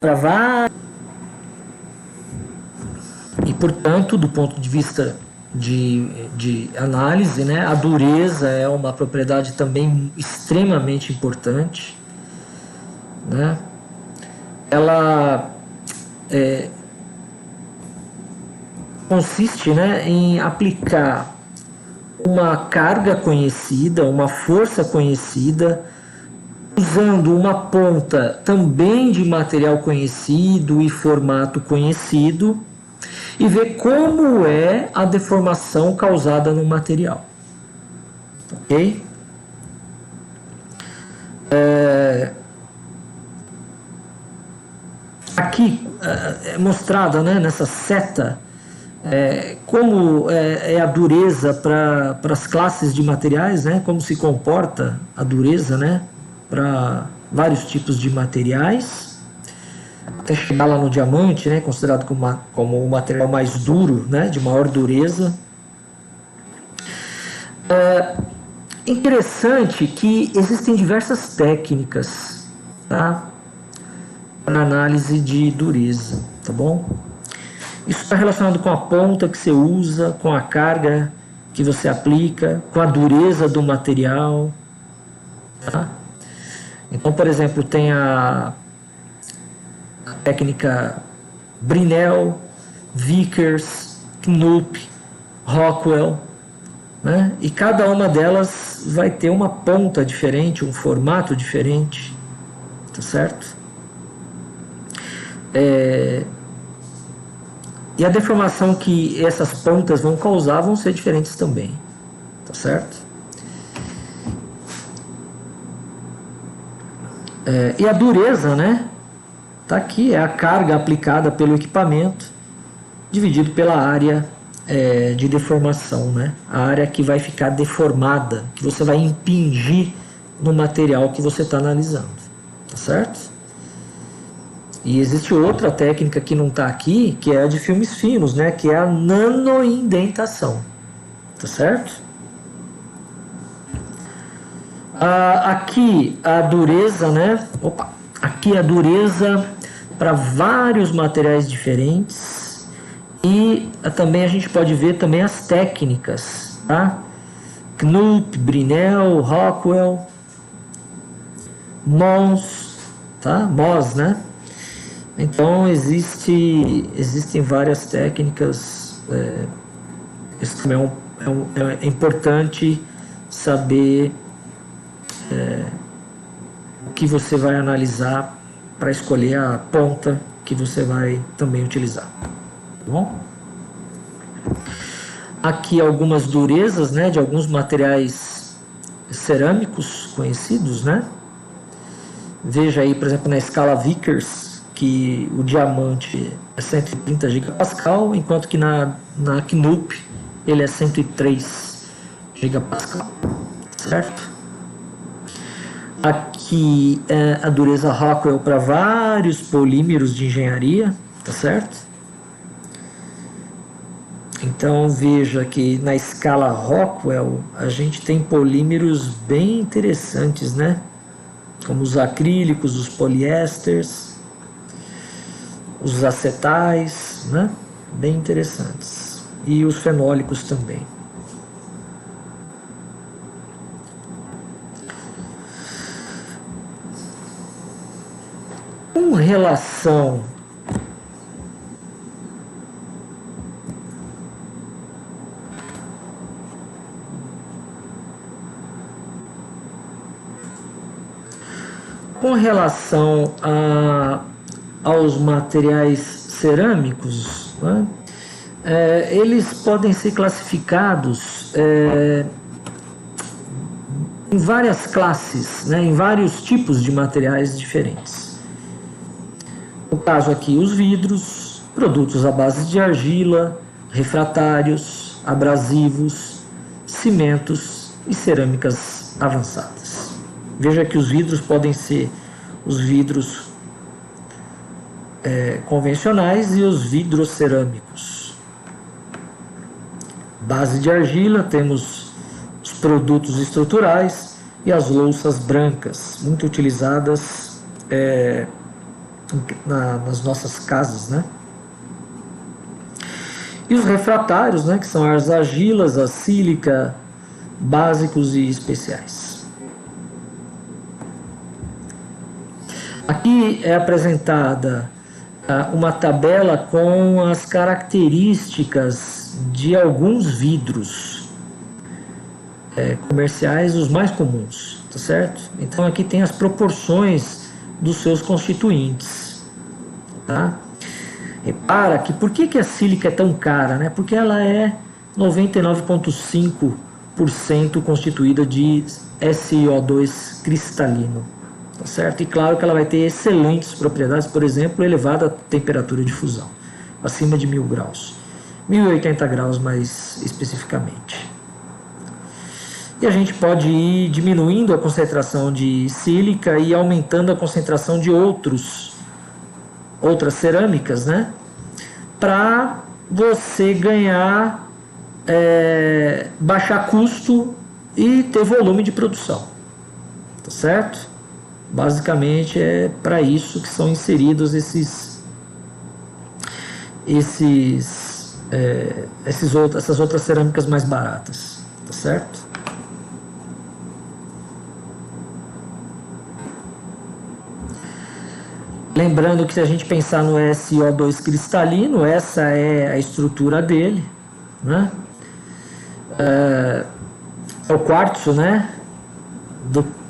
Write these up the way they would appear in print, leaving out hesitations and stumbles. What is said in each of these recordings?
para vários. E, portanto, do ponto de vista de análise, né, a dureza é uma propriedade também extremamente importante, né? Ela consiste, né, em aplicar uma carga conhecida, uma força conhecida, usando uma ponta também de material conhecido e formato conhecido, e ver como é a deformação causada no material. Ok? Aqui é mostrada, né, nessa seta como é a dureza para as classes de materiais, né, como se comporta a dureza, né, para vários tipos de materiais, até chegar lá no diamante, né, considerado como o material mais duro, né, de maior dureza. Interessante que existem diversas técnicas, tá, para análise de dureza, tá bom? Isso está relacionado com a ponta que você usa, com a carga que você aplica, com a dureza do material, tá? Então, por exemplo, tem a técnica Brinell, Vickers, Knupp, Rockwell, né? E cada uma delas vai ter uma ponta diferente, um formato diferente, tá certo? E a deformação que essas pontas vão causar vão ser diferentes também, tá certo? E a dureza, né? Tá aqui, é a carga aplicada pelo equipamento dividido pela área de deformação, né? A área que vai ficar deformada, que você vai impingir no material que você está analisando, tá certo? E existe outra técnica que não está aqui, que é a de filmes finos, né? Que é a nanoindentação, tá certo? Aqui a dureza, né? Aqui a dureza para vários materiais diferentes, e também a gente pode ver também as técnicas, tá? Knupp, Brinell, Rockwell, Mohs, tá? Mohs, né? Então existem várias técnicas. Isso também é importante saber o que você vai analisar para escolher a ponta que você vai também utilizar. Tá bom? Aqui algumas durezas, né, de alguns materiais cerâmicos conhecidos, né? Veja aí, por exemplo, na escala Vickers, que o diamante é 130 gigapascal, enquanto que na Knupp ele é 103 gigapascal, certo? Aqui é a dureza Rockwell para vários polímeros de engenharia, tá certo? Então veja que na escala Rockwell a gente tem polímeros bem interessantes, né? Como os acrílicos, os poliésteres, os acetais, né? Bem interessantes. E os fenólicos também. Com relação aos materiais cerâmicos, né? Eles podem ser classificados em várias classes, né? Em vários tipos de materiais diferentes. No caso aqui, os vidros, produtos à base de argila, refratários, abrasivos, cimentos e cerâmicas avançadas. Veja que os vidros podem ser os vidros convencionais e os vidros cerâmicos. Base de argila, temos os produtos estruturais e as louças brancas, muito utilizadas nas nossas casas, né? E os refratários, né, que são as argilas, a sílica, básicos e especiais. Aqui é apresentada uma tabela com as características de alguns vidros comerciais, os mais comuns, tá certo? Então aqui tem as proporções dos seus constituintes, tá? Repara que por que a sílica é tão cara, né? Porque ela é 99,5% constituída de SiO2 cristalino, tá certo? E claro que ela vai ter excelentes propriedades, por exemplo, elevada temperatura de fusão, acima de 1000 graus, 1080 graus mais especificamente. E a gente pode ir diminuindo a concentração de sílica e aumentando a concentração de outras cerâmicas, né? Para você ganhar, baixar custo e ter volume de produção, tá certo? Basicamente é para isso que são inseridos essas outras cerâmicas mais baratas, tá certo? Lembrando que se a gente pensar no SiO2 cristalino, essa é a estrutura dele, né? É o quartzo, né?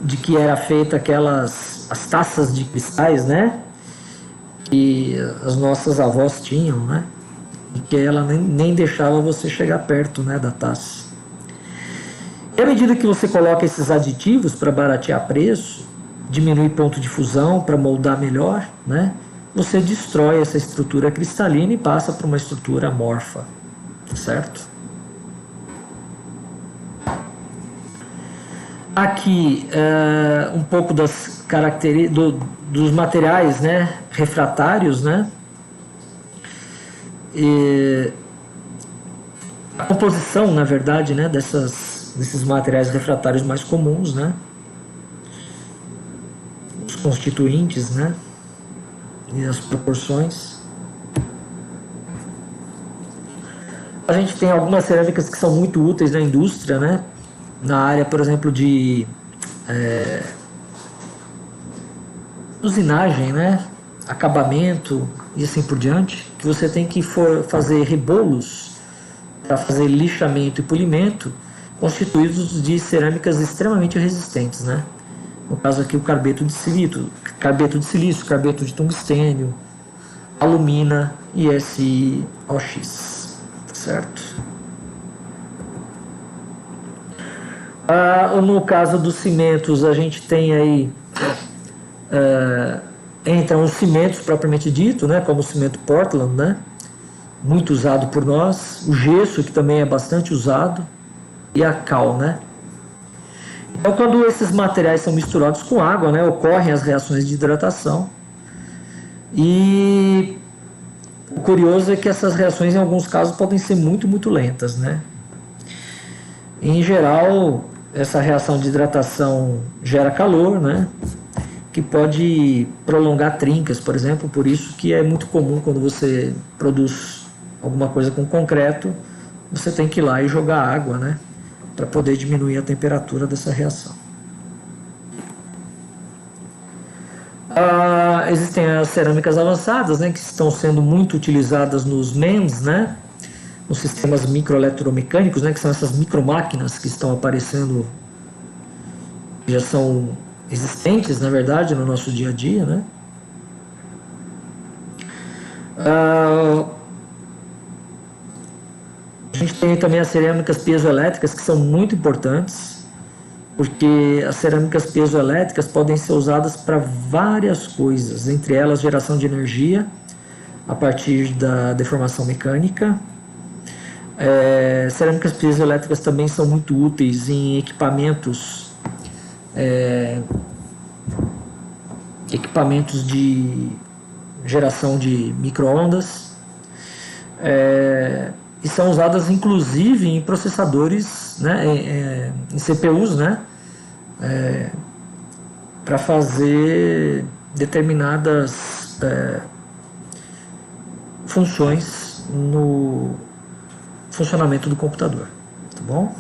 De que era feita as taças de cristais, né? Que as nossas avós tinham, né? E que ela nem deixava você chegar perto, né, da taça. E à medida que você coloca esses aditivos para baratear preço, diminuir ponto de fusão para moldar melhor, né? Você destrói essa estrutura cristalina e passa para uma estrutura amorfa, certo? Aqui um pouco das características dos materiais, né, refratários, né? E a composição, na verdade, né, desses materiais refratários mais comuns, né? Constituintes, né? E as proporções. A gente tem algumas cerâmicas que são muito úteis na indústria, né? Na área, por exemplo, de usinagem, né? Acabamento e assim por diante, que você tem que fazer rebolos para fazer lixamento e polimento, constituídos de cerâmicas extremamente resistentes, né? No caso aqui o carbeto de silício, carbeto de tungstênio, alumina e SiOX, certo? No caso dos cimentos, a gente tem aí entram os cimentos propriamente dito, né, como o cimento Portland, né, muito usado por nós, o gesso, que também é bastante usado, e a cal, né. Então, quando esses materiais são misturados com água, né, ocorrem as reações de hidratação. E o curioso é que essas reações, em alguns casos, podem ser muito, muito lentas, né. Em geral, essa reação de hidratação gera calor, né, que pode prolongar trincas, por exemplo. Por isso que é muito comum, quando você produz alguma coisa com concreto, você tem que ir lá e jogar água, né, para poder diminuir a temperatura dessa reação. Existem as cerâmicas avançadas, né, que estão sendo muito utilizadas nos MEMS, né, nos sistemas microeletromecânicos, né, que são essas micromáquinas que estão aparecendo, que já são existentes, na verdade, no nosso dia a dia, né. A gente tem também as cerâmicas piezoelétricas, que são muito importantes, porque as cerâmicas piezoelétricas podem ser usadas para várias coisas, entre elas geração de energia a partir da deformação mecânica. Cerâmicas piezoelétricas também são muito úteis em equipamentos de geração de micro-ondas, e são usadas inclusive em processadores, né, em CPUs, né, para fazer determinadas funções no funcionamento do computador, tá bom?